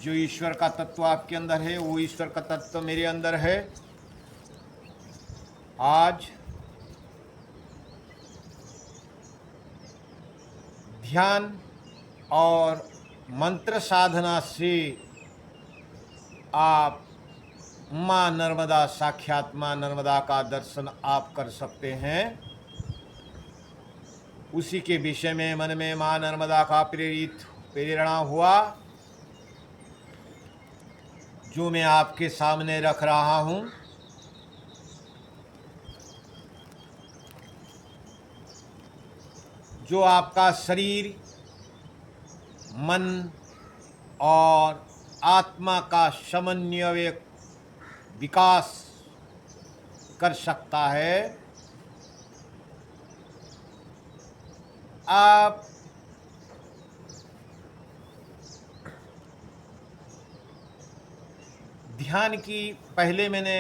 जो ईश्वर का तत्व आपके अंदर है वो ईश्वर का तत्व मेरे अंदर है। आज ध्यान और मंत्र साधना से आप माँ नर्मदा, साक्षात माँ नर्मदा का दर्शन आप कर सकते हैं। उसी के विषय में मन में माँ नर्मदा का प्रेरणा हुआ, जो मैं आपके सामने रख रहा हूँ। जो आपका शरीर, मन और आत्मा का समन्वय विकास कर सकता है। आप ध्यान की पहले मैंने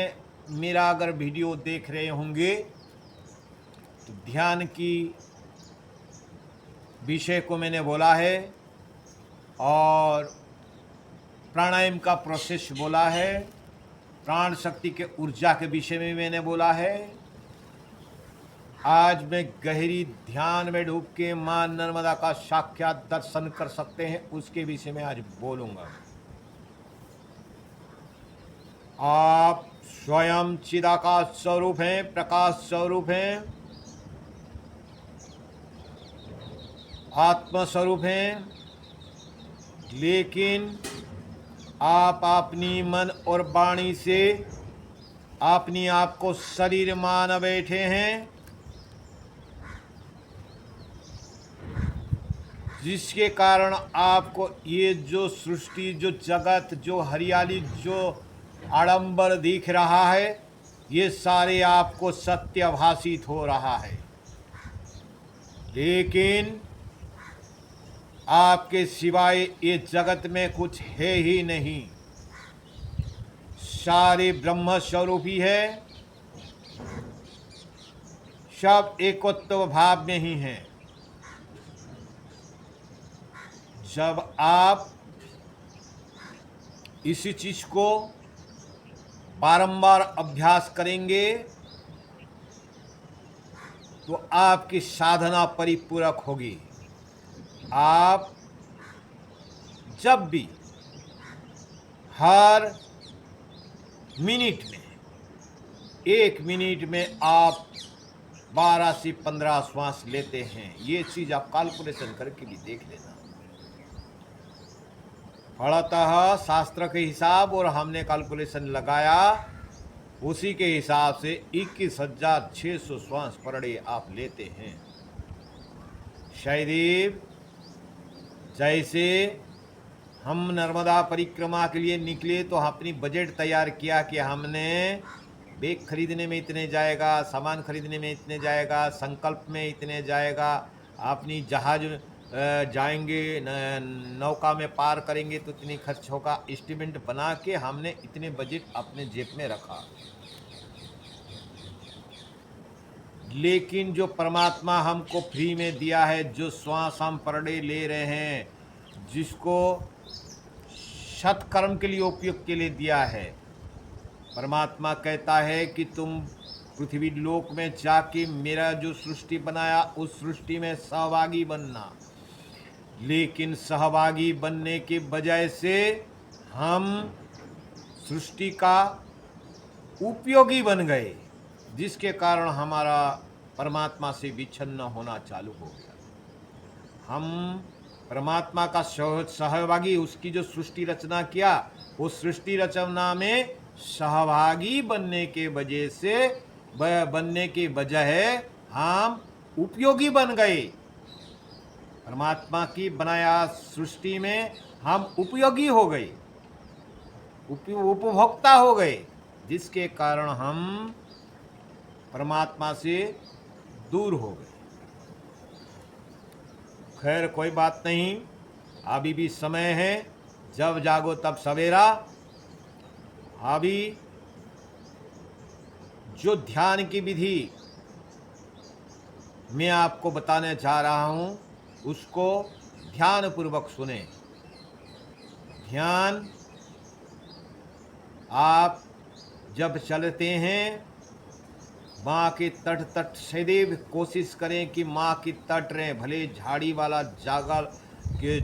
मेरा अगर वीडियो देख रहे होंगे तो ध्यान की विषय को मैंने बोला है और प्राणायाम का प्रोसेस बोला है, प्राण शक्ति के ऊर्जा के विषय में मैंने बोला है। आज मैं गहरी ध्यान में डूब के माँ नर्मदा का साक्षात दर्शन कर सकते हैं, उसके विषय में आज बोलूँगा। आप स्वयं चिदाकाश स्वरूप हैं, प्रकाश स्वरूप हैं, आत्मा स्वरूप हैं, लेकिन आप अपनी मन और वाणी से अपनी आप को शरीर मान बैठे हैं, जिसके कारण आपको ये जो सृष्टि, जो जगत, जो हरियाली, जो आडंबर दिख रहा है, ये सारे आपको सत्य भाषित हो रहा है। लेकिन आपके सिवाय ये जगत में कुछ है ही नहीं। सारे ब्रह्म स्वरूप ही है, सब एकत्व भाव में ही हैं। जब आप इसी चीज को बारंबार अभ्यास करेंगे तो आपकी साधना परिपूरक होगी। आप जब भी हर मिनट में, 1 मिनट में आप 12 से 15 श्वास लेते हैं, ये चीज आप कैलकुलेशन करके भी देख लेना। फलतः शास्त्र के हिसाब और हमने कैलकुलेशन लगाया, उसी के हिसाब से 21,600 श्वास पर डे आप लेते हैं। शायद जैसे हम नर्मदा परिक्रमा के लिए निकले तो अपनी बजट तैयार किया कि हमने बैग खरीदने में इतने जाएगा, सामान खरीदने में इतने जाएगा, संकल्प में इतने जाएगा, अपनी जहाज जाएंगे, नौका में पार करेंगे तो इतनी खर्च होगा, एस्टिमेट बना के हमने इतने बजट अपने जेब में रखा। लेकिन जो परमात्मा हमको फ्री में दिया है, जो श्वास हम पर डे ले रहे हैं, जिसको सत्कर्म के लिए उपयोग के लिए दिया है, परमात्मा कहता है कि तुम पृथ्वी लोक में जाके मेरा जो सृष्टि बनाया उस सृष्टि में सहभागी बनना। लेकिन सहभागी बनने के बजाय से हम सृष्टि का उपयोगी बन गए, जिसके कारण हमारा परमात्मा से विच्छिन्न होना चालू हो गया। हम परमात्मा का सहभागी, उसकी जो सृष्टि रचना किया, उस सृष्टि रचना में सहभागी बनने के बजाय हम उपयोगी बन गए। परमात्मा की बनाया सृष्टि में हम उपयोगी हो गए, उपभोक्ता हो गए, जिसके कारण हम परमात्मा से दूर हो गए। खैर कोई बात नहीं, अभी भी समय है, जब जागो तब सवेरा। अभी जो ध्यान की विधि मैं आपको बताने जा रहा हूँ, उसको ध्यान पूर्वक सुने। ध्यान आप जब चलते हैं, माँ के तट सदैव कोशिश करें कि माँ की तट रहे, भले झाड़ी वाला जागा के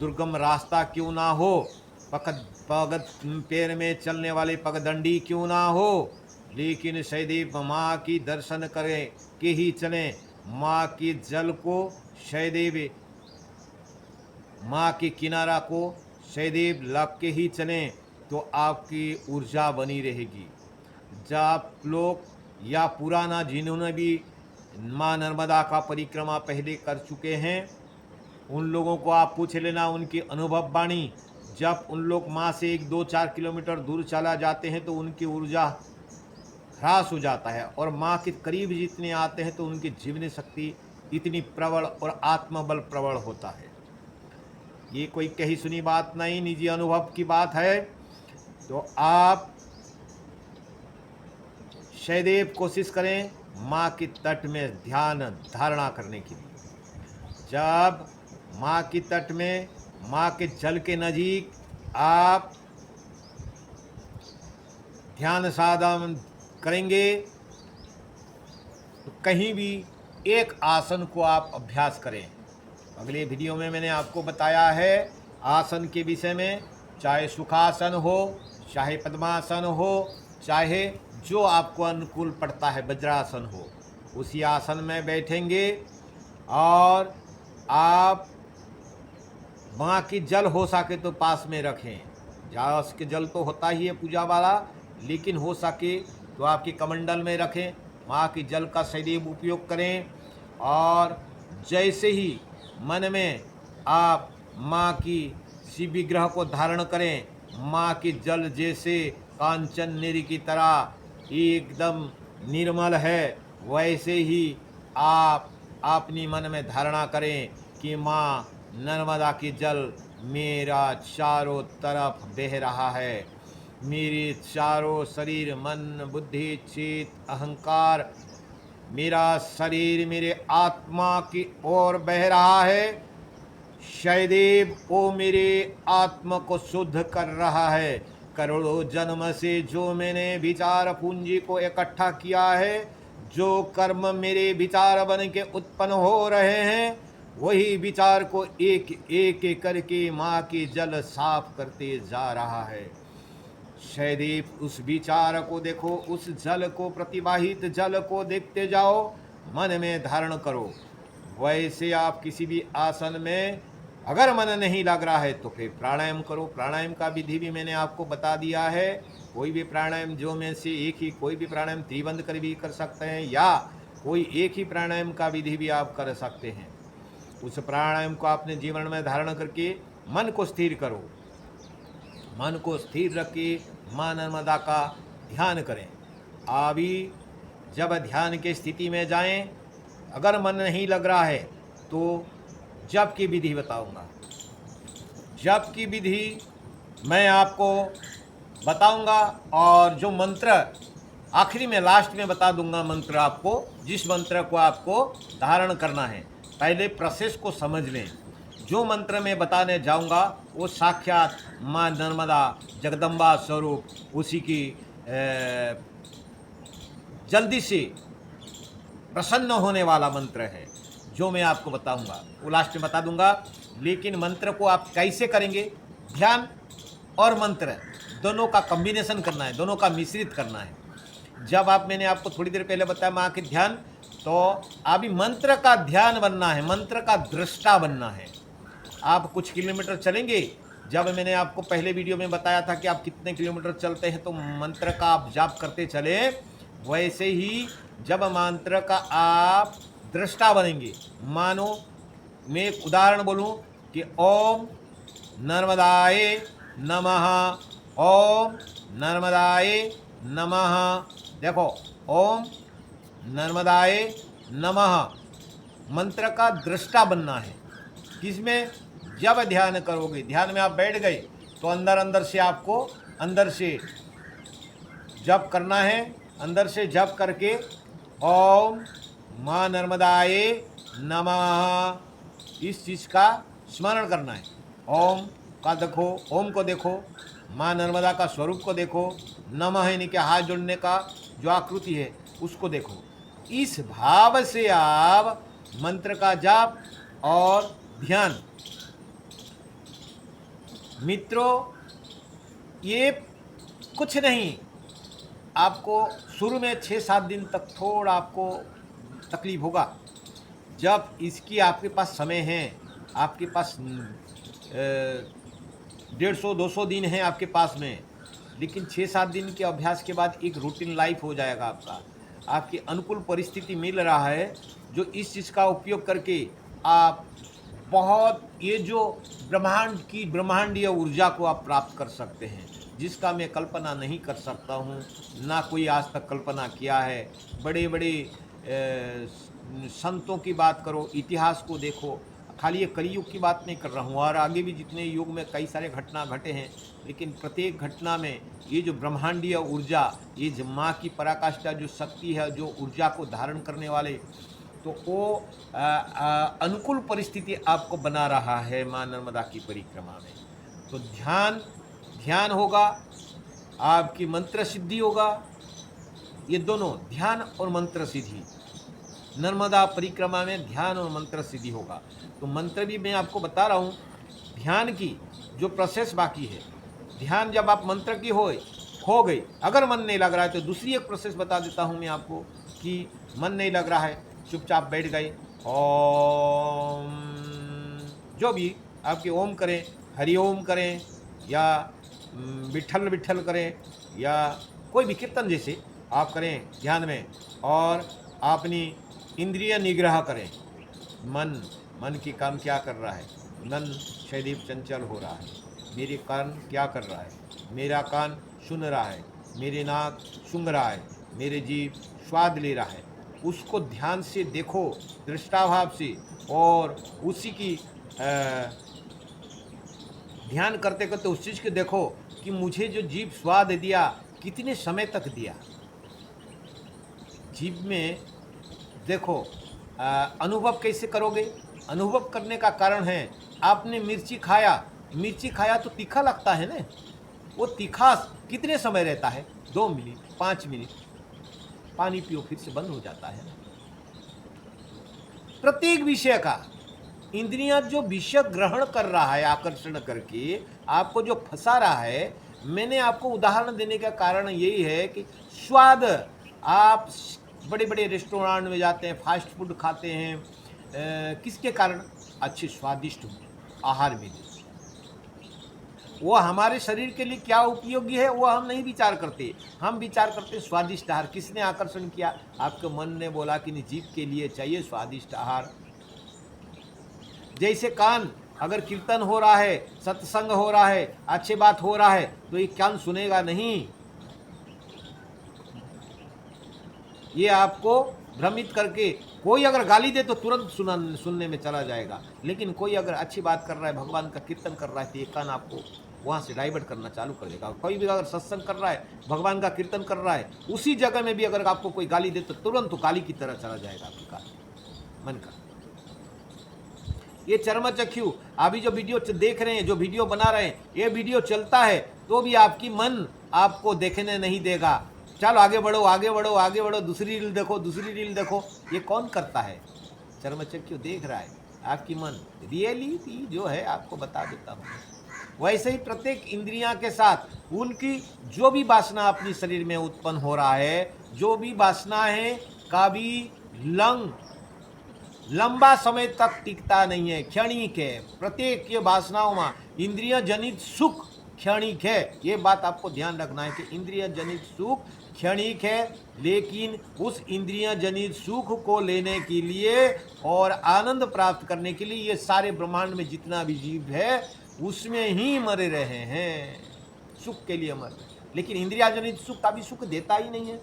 दुर्गम रास्ता क्यों ना हो, पगत पैर में चलने वाले पगडंडी क्यों ना हो, लेकिन सदैव माँ की दर्शन करें के ही चलें। माँ की जल को सदैव, माँ के किनारा को सदैव लग के ही चलें, तो आपकी ऊर्जा बनी रहेगी। जब आप लोग या पुराना जिन्होंने भी माँ नर्मदा का परिक्रमा पहले कर चुके हैं, उन लोगों को आप पूछ लेना उनकी अनुभव वाणी। जब उन लोग माँ से 1-2-4 किलोमीटर दूर चला जाते हैं तो उनकी ऊर्जा ह्रास हो जाता है, और माँ के करीब जितने आते हैं तो उनकी जीवनी शक्ति इतनी प्रबल और आत्मबल प्रबल होता है। ये कोई कही सुनी बात नहीं, निजी अनुभव की बात है। तो आप सदैव कोशिश करें माँ के तट में ध्यान धारणा करने के लिए। जब माँ की तट में, माँ के जल के नजीक आप ध्यान साधन करेंगे, तो कहीं भी एक आसन को आप अभ्यास करें। अगले वीडियो में मैंने आपको बताया है आसन के विषय में, चाहे सुखासन हो, चाहे पद्मासन हो, चाहे जो आपको अनुकूल पड़ता है, वज्रासन हो, उसी आसन में बैठेंगे और आप माँ की जल हो सके तो पास में रखें। जहाँ उसके जल तो होता ही है पूजा वाला, लेकिन हो सके तो आपके कमंडल में रखें। माँ की जल का सदैव उपयोग करें, और जैसे ही मन में आप माँ की शिव विग्रह को धारण करें, माँ की जल जैसे कांचन नीर की तरह एकदम निर्मल है, वैसे ही आप अपनी मन में धारणा करें कि माँ नर्मदा की जल मेरा चारों तरफ बह रहा है, मेरे चारों शरीर, मन, बुद्धि, चित्त, अहंकार, मेरा शरीर मेरे आत्मा की ओर बह रहा है। सदैव वो मेरे आत्मा को शुद्ध कर रहा है। करोड़ों जन्म से जो मैंने विचार पूंजी को इकट्ठा किया है, जो कर्म मेरे विचार बन के उत्पन्न हो रहे हैं, वही विचार को एक एक करके माँ की जल साफ करते जा रहा है। सदैव उस विचार को देखो, उस जल को, प्रतिवाहित जल को देखते जाओ, मन में धारण करो। वैसे आप किसी भी आसन में अगर मन नहीं लग रहा है तो फिर प्राणायाम करो। प्राणायाम का विधि भी मैंने आपको बता दिया है। कोई भी प्राणायाम जो में से एक ही, कोई भी प्राणायाम त्रिबंध कर भी कर सकते हैं, या कोई एक ही प्राणायाम का विधि भी आप कर सकते हैं। उस प्राणायाम को अपने जीवन में धारण करके मन को स्थिर करो। मन को स्थिर रख के माँ नर्मदा का ध्यान करें। अभी जब ध्यान की स्थिति में जाएं, अगर मन नहीं लग रहा है तो जप की विधि बताऊंगा। जप की विधि मैं आपको बताऊंगा, और जो मंत्र आखिरी में लास्ट में बता दूंगा, मंत्र आपको, जिस मंत्र को आपको धारण करना है। पहले प्रोसेस को समझ लें। जो मंत्र मैं बताने जाऊंगा वो साक्षात माँ नर्मदा जगदम्बा स्वरूप उसी की जल्दी से प्रसन्न होने वाला मंत्र है, जो मैं आपको बताऊंगा वो लास्ट में बता दूंगा। लेकिन मंत्र को आप कैसे करेंगे? ध्यान और मंत्र दोनों का कॉम्बिनेशन करना है, दोनों का मिश्रित करना है। जब आप, मैंने आपको थोड़ी देर पहले बताया माँ के ध्यान, तो अभी मंत्र का ध्यान बनना है, मंत्र का दृष्टा बनना है। आप कुछ किलोमीटर चलेंगे, जब मैंने आपको पहले वीडियो में बताया था कि आप कितने किलोमीटर चलते हैं तो मंत्र का आप जाप करते चले, वैसे ही जब मंत्र का आप दृष्टा बनेंगे। मानो मैं एक उदाहरण बोलूं कि ओम नर्मदाय नमः, ओम नर्मदाय नमः। देखो, ओम नर्मदाय नमः मंत्र का दृष्टा बनना है। किसमें? जब ध्यान करोगे, ध्यान में आप बैठ गए तो अंदर अंदर से आपको अंदर से जप करना है। अंदर से जप करके ओम माँ नर्मदाय नमः, इस चीज़ का स्मरण करना है। ओम का देखो, ओम को देखो, माँ नर्मदा का स्वरूप को देखो, नमः यानी कि हाथ जोड़ने का जो आकृति है उसको देखो। इस भाव से आप मंत्र का जाप और ध्यान, मित्रों ये कुछ नहीं, आपको शुरू में 6-7 दिन तक थोड़ा आपको तकलीफ होगा। जब इसकी आपके पास समय है, आपके पास 150-200 दिन है आपके पास में, लेकिन 6-7 दिन के अभ्यास के बाद एक रूटीन लाइफ हो जाएगा आपका। आपकी अनुकूल परिस्थिति मिल रहा है जो इस चीज़ का उपयोग करके आप बहुत ये जो ब्रह्मांडीय ऊर्जा को आप प्राप्त कर सकते हैं, जिसका मैं कल्पना नहीं कर सकता हूँ, ना कोई आज तक कल्पना किया है। बड़े बड़े संतों की बात करो, इतिहास को देखो, खाली ये कलयुग की बात नहीं कर रहा हूँ, और आगे भी जितने युग में कई सारे घटना घटे हैं, लेकिन प्रत्येक घटना में ये जो ब्रह्मांडीय ऊर्जा, ये जो माँ की पराकाष्ठा जो शक्ति है, जो ऊर्जा को धारण करने वाले, तो वो अनुकूल परिस्थिति आपको बना रहा है माँ नर्मदा की परिक्रमा में। तो ध्यान होगा, आपकी मंत्र सिद्धि होगा। ये दोनों, ध्यान और मंत्र सिद्धि, नर्मदा परिक्रमा में ध्यान और मंत्र सिद्धि होगा। तो मंत्र भी मैं आपको बता रहा हूँ, ध्यान की जो प्रोसेस बाकी है, ध्यान जब आप मंत्र की हो गई, अगर मन नहीं लग रहा है तो दूसरी एक प्रोसेस बता देता हूँ मैं आपको कि मन नहीं लग रहा है, चुपचाप बैठ गए, ओम, जो भी आपके ओम करें, हरिओम करें, या विठल विठल करें, या कोई भी कीर्तन जैसे आप करें ध्यान में, और अपनी इंद्रिय निग्रह करें। मन की काम क्या कर रहा है, मन शैदीप चंचल हो रहा है, मेरे कान क्या कर रहा है, मेरा कान सुन रहा है, मेरे नाक सूंघ रहा है, मेरे जीभ स्वाद ले रहा है, उसको ध्यान से देखो, दृष्टाभाव से, और उसी की ध्यान करते करते उस चीज़ को देखो कि मुझे जो जीभ स्वाद दिया कितने समय तक दिया। जीभ में देखो, अनुभव कैसे करोगे, अनुभव करने का कारण है, आपने मिर्ची खाया तो तीखा लगता है ना, वो तीखास कितने समय रहता है, 2 मिनट 5 मिनट, पानी पियो फिर से बंद हो जाता है। प्रत्येक विषय का इंद्रियां जो विषय ग्रहण कर रहा है, आकर्षण करके आपको जो फंसा रहा है, मैंने आपको उदाहरण देने का कारण यही है कि स्वाद, आप बड़े बड़े रेस्टोरेंट में जाते हैं, फास्ट फूड खाते हैं, किसके कारण, अच्छे स्वादिष्ट आहार मिले, वो हमारे शरीर के लिए क्या उपयोगी है वो हम नहीं विचार करते, हम विचार करते स्वादिष्ट आहार। किसने आकर्षण किया, आपके मन ने बोला कि नहीं, जीभ के लिए चाहिए स्वादिष्ट आहार। जैसे कान, अगर कीर्तन हो रहा है, सत्संग हो रहा है, अच्छी बात हो रहा है, तो ये कान सुनेगा नहीं, ये आपको भ्रमित करके, कोई अगर गाली दे तो तुरंत सुनने में चला जाएगा, लेकिन कोई अगर अच्छी बात कर रहा है, भगवान का कीर्तन कर रहा है, तो ये कान आपको वहाँ से डाइवर्ट करना चालू कर देगा। कोई भी अगर सत्संग कर रहा है, भगवान का कीर्तन कर रहा है, उसी जगह में भी अगर आपको कोई गाली दे तो तुरंत गाली की तरह चला जाएगा आपका मन का। ये चर्मचक्षु, अभी जो वीडियो देख रहे हैं, जो वीडियो बना रहे हैं, ये वीडियो चलता है तो भी आपकी मन आपको देखने नहीं देगा। चलो आगे बढ़ो, आगे बढ़ो, आगे बढ़ो, दूसरी रील देखो, दूसरी रील देखो, ये कौन करता है, चर्मचक्षु देख रहा है, आपकी मन रियलिटी जो है आपको बता देता हूँ। वैसे ही प्रत्येक इंद्रियां के साथ उनकी जो भी वासना अपनी शरीर में उत्पन्न हो रहा है, जो भी वासना है, कभी लंबा समय तक टिकता नहीं है, क्षणिक है। प्रत्येक ये वासनाओं में इंद्रिय जनित सुख क्षणिक है, ये बात आपको ध्यान रखना है कि इंद्रिय जनित सुख क्षणिक है, लेकिन उस इंद्रिय जनित सुख को लेने के लिए और आनंद प्राप्त करने के लिए ये सारे ब्रह्मांड में जितना भी जीव है उसमें ही मरे रहे हैं, सुख के लिए मर, लेकिन इंद्रिय जनित सुख कभी सुख देता ही नहीं है।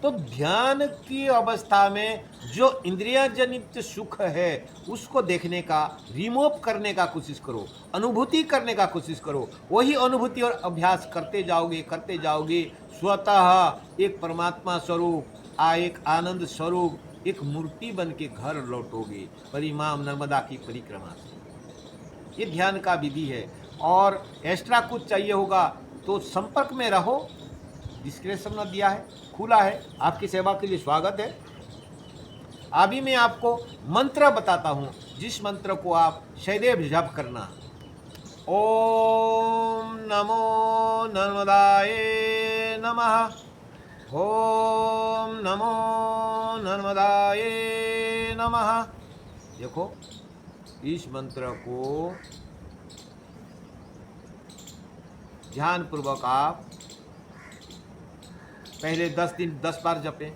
तो ध्यान की अवस्था में जो इंद्रिय जनित सुख है उसको देखने का, रिमूव करने का कोशिश करो, अनुभूति करने का कोशिश करो। वही अनुभूति और अभ्यास करते जाओगे, स्वतः एक परमात्मा स्वरूप, एक आनंद स्वरूप, एक मूर्ति बन के घर लौटोगे परिमाम नर्मदा की परिक्रमा से। ये ध्यान का विधि है। और एक्स्ट्रा कुछ चाहिए होगा तो संपर्क में रहो। डिस्क्रिप्शन में दिया है, खुला है, आपकी सेवा के लिए स्वागत है। अभी मैं आपको मंत्र बताता हूँ, जिस मंत्र को आप सदैव जप करना। ओम नमो नर्मदाय नमः। ओम नमो नर्मदाय नमः। देखो, इस मंत्र को ध्यानपूर्वक आप पहले 10 दिन 10 बार जपें,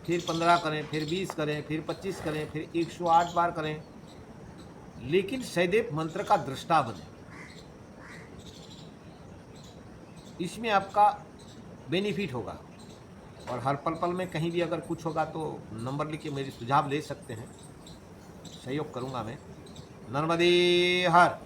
फिर 15 करें, फिर 20 करें, फिर 25 करें, फिर 108 बार करें, लेकिन सदैव मंत्र का दृष्टा बने। इसमें आपका बेनिफिट होगा। और हर पल पल में कहीं भी अगर कुछ होगा तो नंबर लिख के मेरी सुझाव ले सकते हैं, सहयोग करूंगा मैं। नर्मदे हर।